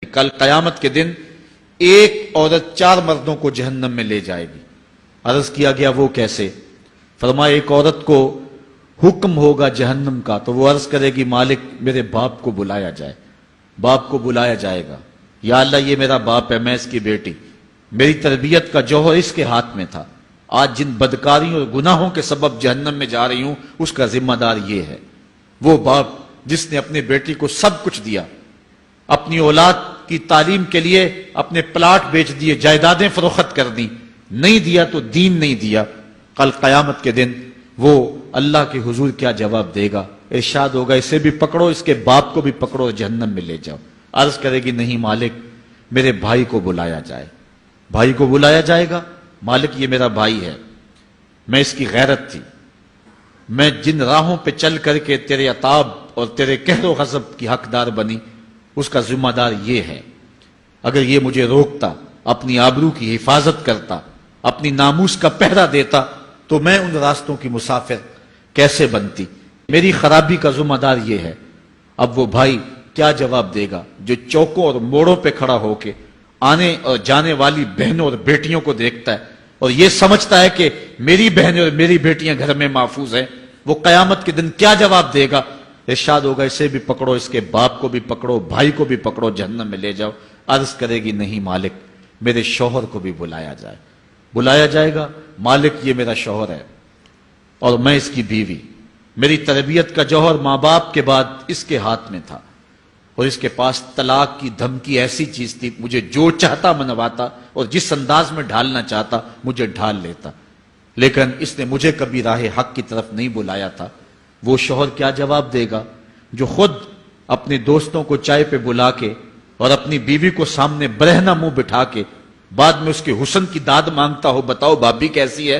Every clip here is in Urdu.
کل قیامت کے دن ایک عورت 4 مردوں کو جہنم میں لے جائے گی۔ عرض کیا گیا وہ کیسے؟ فرمایا ایک عورت کو حکم ہوگا جہنم کا تو وہ عرض کرے گی مالک میرے باپ کو بلایا جائے۔ باپ کو بلایا جائے گا، یا اللہ یہ میرا باپ ہے، میں اس کی بیٹی، میری تربیت کا جوہر اس کے ہاتھ میں تھا، آج جن بدکاریوں اور گناہوں کے سبب جہنم میں جا رہی ہوں اس کا ذمہ دار یہ ہے۔ وہ باپ جس نے اپنے بیٹی کو سب کچھ دیا، اپنی اولاد کی تعلیم کے لیے اپنے پلاٹ بیچ دیے، جائیدادیں فروخت کر دی، نہیں دیا تو دین نہیں دیا، کل قیامت کے دن وہ اللہ کے حضور کیا جواب دے گا؟ ارشاد ہوگا اسے بھی پکڑو، اس کے باپ کو بھی پکڑو اور جہنم میں لے جاؤ۔ عرض کرے گی نہیں مالک میرے بھائی کو بلایا جائے۔ بھائی کو بلایا جائے گا، مالک یہ میرا بھائی ہے، میں اس کی غیرت تھی، میں جن راہوں پہ چل کر کے تیرے عتاب اور تیرے قہر و غضب کی حقدار بنی اس کا ذمہ دار یہ ہے، اگر یہ مجھے روکتا، اپنی آبرو کی حفاظت کرتا، اپنی ناموس کا پہرا دیتا تو میں ان راستوں کی مسافر کیسے بنتی؟ میری خرابی کا ذمہ دار یہ ہے۔ اب وہ بھائی کیا جواب دے گا جو چوکوں اور موڑوں پہ کھڑا ہو کے آنے اور جانے والی بہنوں اور بیٹیوں کو دیکھتا ہے اور یہ سمجھتا ہے کہ میری بہنیں اور میری بیٹیاں گھر میں محفوظ ہیں؟ وہ قیامت کے دن کیا جواب دے گا؟ ارشاد ہوگا اسے بھی پکڑو، اس کے باپ کو بھی پکڑو، بھائی کو بھی پکڑو، جہنم میں لے جاؤ۔ عرض کرے گی نہیں مالک میرے شوہر کو بھی بلایا جائے۔ بلایا جائے گا، مالک یہ میرا شوہر ہے اور میں اس کی بیوی، میری تربیت کا جوہر ماں باپ کے بعد اس کے ہاتھ میں تھا اور اس کے پاس طلاق کی دھمکی ایسی چیز تھی، مجھے جو چاہتا منواتا اور جس انداز میں ڈھالنا چاہتا مجھے ڈھال لیتا، لیکن اس نے مجھے کبھی راہ حق کی طرف نہیں بلایا تھا۔ وہ شوہر کیا جواب دے گا جو خود اپنے دوستوں کو چائے پہ بلا کے اور اپنی بیوی کو سامنے برہنہ منہ بٹھا کے بعد میں اس کے حسن کی داد مانگتا ہو، بتاؤ بھابی کیسی ہے؟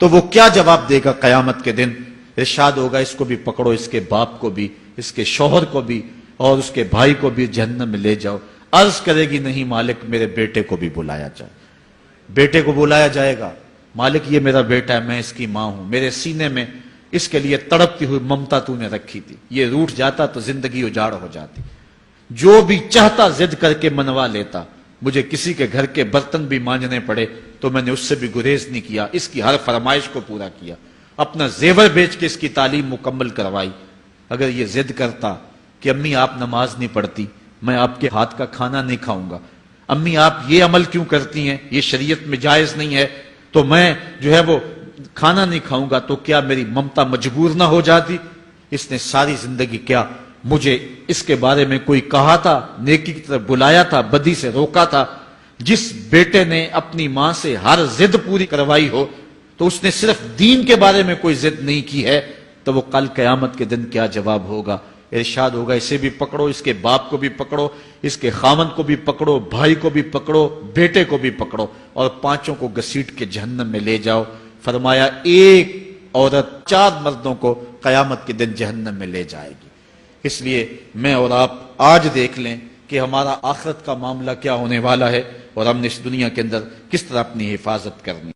تو وہ کیا جواب دے گا قیامت کے دن؟ ارشاد ہوگا اس کو بھی پکڑو، اس کے باپ کو بھی، اس کے شوہر کو بھی اور اس کے بھائی کو بھی جہنم میں لے جاؤ۔ عرض کرے گی نہیں مالک میرے بیٹے کو بھی بلایا جائے۔ بیٹے کو بلایا جائے گا، مالک یہ میرا بیٹا ہے، میں اس کی ماں ہوں، میرے سینے میں اس کے لیے تڑپتی ہوئی ممتا تو نے رکھی تھی، یہ روٹھ جاتا تو زندگی اجاڑ ہو جاتی، جو بھی چاہتا ضد کر کے منوا لیتا، مجھے کسی کے گھر کے برتن بھی مانجنے پڑے تو میں نے اس سے بھی گریز نہیں کیا، اس کی ہر فرمائش کو پورا کیا، اپنا زیور بیچ کے اس کی تعلیم مکمل کروائی۔ اگر یہ ضد کرتا کہ امی آپ نماز نہیں پڑھتی، میں آپ کے ہاتھ کا کھانا نہیں کھاؤں گا، امی آپ یہ عمل کیوں کرتی ہیں، یہ شریعت میں جائز نہیں ہے، تو میں جو ہے وہ کھانا نہیں کھاؤں گا، تو کیا میری ممتا مجبور نہ ہو جاتی؟ اس نے ساری زندگی کیا مجھے اس کے بارے میں کوئی کہا تھا، نیکی کی طرف بلایا تھا، بدی سے روکا تھا؟ جس بیٹے نے اپنی ماں سے ہر ضد پوری کروائی ہو تو اس نے صرف دین کے بارے میں کوئی ضد نہیں کی ہے، تو وہ کل قیامت کے دن کیا جواب ہوگا؟ ارشاد ہوگا اسے بھی پکڑو، اس کے باپ کو بھی پکڑو، اس کے خاوند کو بھی پکڑو، بھائی کو بھی پکڑو، بیٹے کو بھی پکڑو اور 5 کو گھسیٹ کے جہنم میں لے جاؤ۔ فرمایا ایک عورت 4 مردوں کو قیامت کے دن جہنم میں لے جائے گی۔ اس لیے میں اور آپ آج دیکھ لیں کہ ہمارا آخرت کا معاملہ کیا ہونے والا ہے اور ہم نے اس دنیا کے اندر کس طرح اپنی حفاظت کرنی۔